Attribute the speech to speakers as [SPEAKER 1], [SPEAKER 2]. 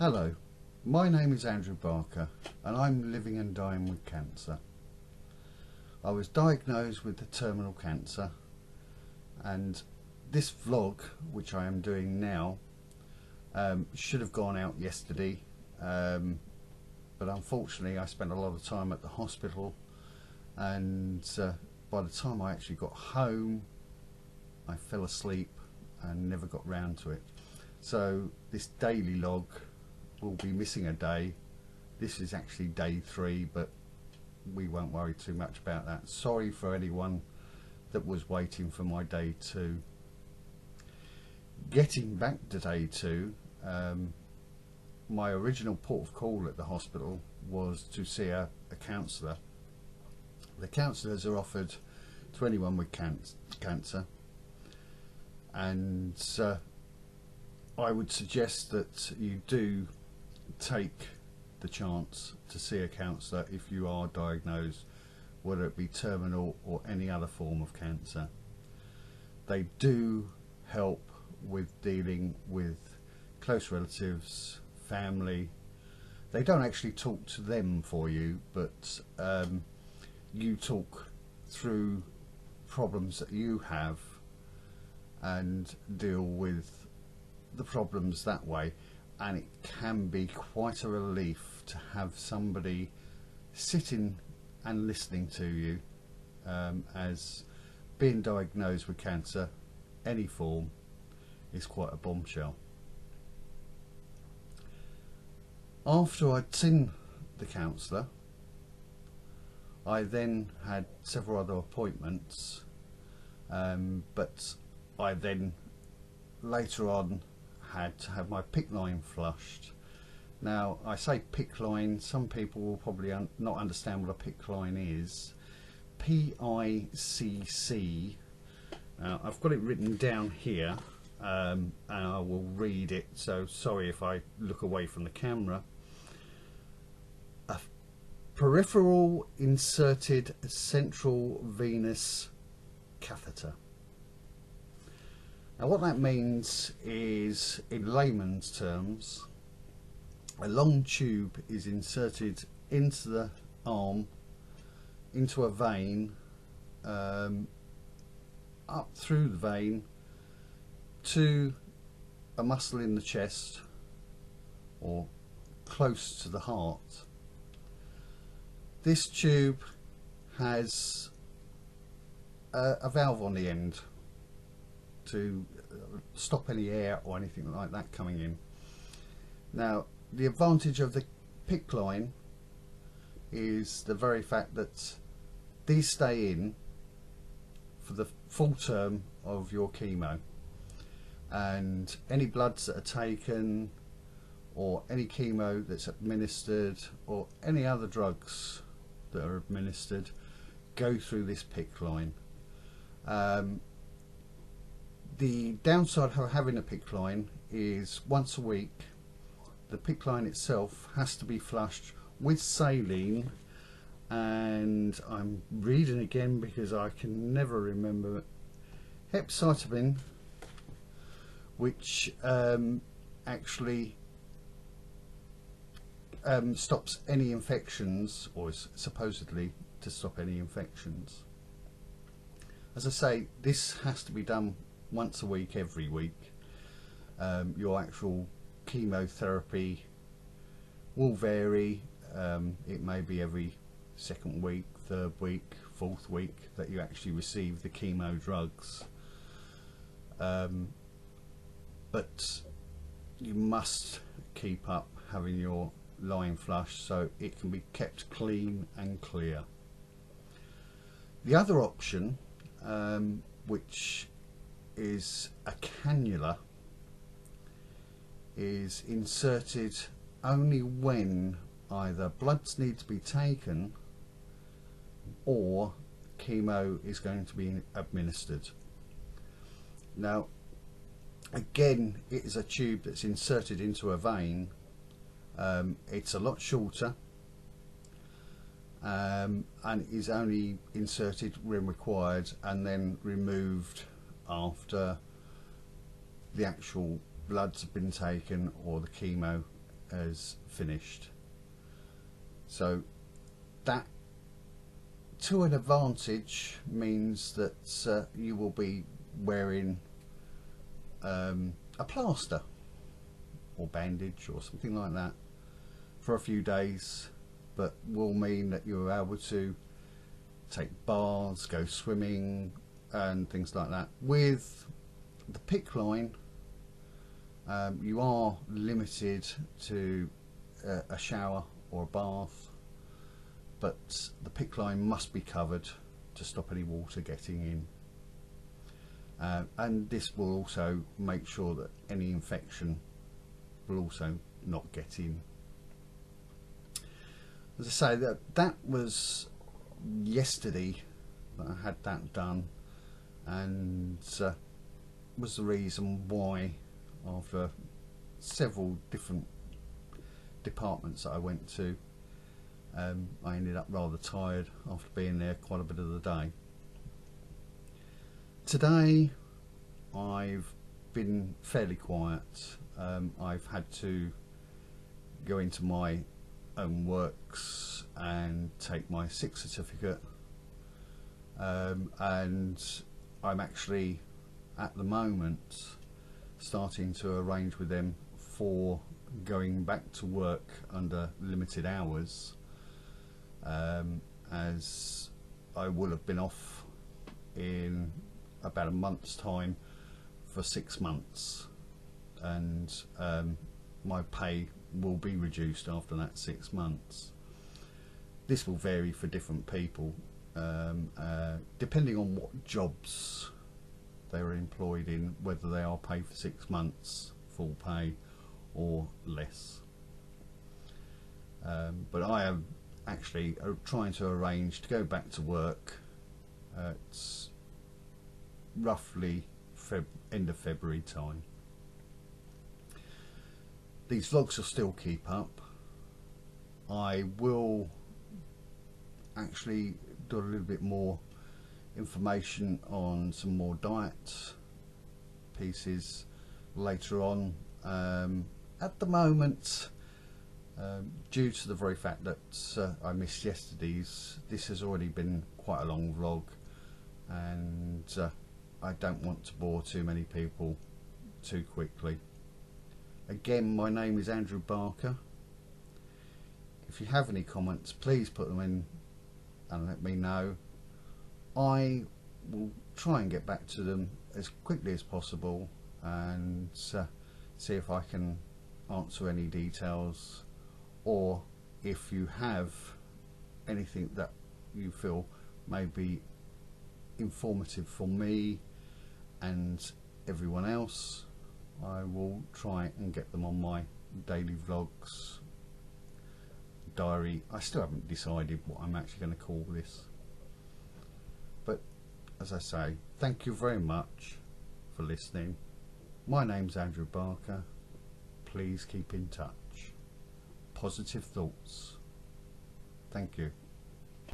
[SPEAKER 1] Hello, my name is Andrew Barker and I'm living and dying with cancer. I was diagnosed with the terminal cancer, and this vlog, which I am doing now, should have gone out yesterday, but unfortunately I spent a lot of time at the hospital, and by the time I actually got home I fell asleep and never got round to it. So this daily log will be missing a day. This is actually day 3, but we won't worry too much about that. Sorry for anyone that was waiting for my day 2. Getting back to day 2, my original port of call at the hospital was to see a counsellor. The counsellors are offered to anyone with cancer, and I would suggest that you do take the chance to see a counsellor if you are diagnosed, whether it be terminal or any other form of cancer. They do help with dealing with close relatives, family. They don't actually talk to them for you, but you talk through problems that you have and deal with the problems that way. And it can be quite a relief to have somebody sitting and listening to you, as being diagnosed with cancer, any form, is quite a bombshell. After I'd seen the counsellor, I then had several other appointments, but I then later on had to have my PICC line flushed. Now I say PICC line, some people will probably not understand what a PICC line is. P-I-C-C. I've got it written down here, and I will read it, so sorry if I look away from the camera. A peripheral inserted central venous catheter. Now what that means is, in layman's terms, a long tube is inserted into the arm, into a vein, up through the vein to a muscle in the chest or close to the heart. This tube has a valve on the end to stop any air or anything like that coming in. Now the advantage of the PICC line is the very fact that these stay in for the full term of your chemo, and any bloods that are taken or any chemo that's administered or any other drugs that are administered go through this PICC line. The downside of having a PICC line is once a week the PICC line itself has to be flushed with saline, and I'm reading again because I can never remember, hepcidin, which actually stops any infections, or is supposedly to stop any infections. As I say, this has to be done once a week, every week. Your actual chemotherapy will vary. It may be every 2nd week, 3rd week, 4th week that you actually receive the chemo drugs, but you must keep up having your line flushed so it can be kept clean and clear. The other option, which is a cannula, is inserted only when either bloods need to be taken or chemo is going to be administered. Now again, it is a tube that's inserted into a vein. It's a lot shorter, and is only inserted when required and then removed after the actual bloods have been taken or the chemo has finished. So that, to an advantage, means that you will be wearing a plaster or bandage or something like that for a few days, but will mean that you're able to take baths, go swimming and things like that. With the PICC line, you are limited to a shower or a bath, but the PICC line must be covered to stop any water getting in. And this will also make sure that any infection will also not get in. As I say, that was yesterday that I had that done, and was the reason why, after several different departments that I went to, I ended up rather tired after being there quite a bit of the day. Today I've been fairly quiet. I've had to go into my own works and take my SICK certificate, and I'm actually at the moment starting to arrange with them for going back to work under limited hours, as I will have been off in about a month's time for 6 months, and my pay will be reduced after that 6 months. This will vary for different people, depending on what jobs they are employed in, whether they are paid for 6 months full pay or less. But I am actually trying to arrange to go back to work at roughly end of February time. These vlogs will still keep up. I will actually do a little bit more information on some more diet pieces later on. At the moment, due to the very fact that I missed yesterday's, this has already been quite a long vlog, and I don't want to bore too many people too quickly. Again, my name is Andrew Barker. If you have any comments, please put them in and let me know. I will try and get back to them as quickly as possible, and see if I can answer any details, or if you have anything that you feel may be informative for me and everyone else, I will try and get them on my daily vlogs diary. I still haven't decided what I'm actually going to call this, but as I say, thank you very much for listening. My name's Andrew Barker. Please keep in touch. Positive thoughts. Thank you.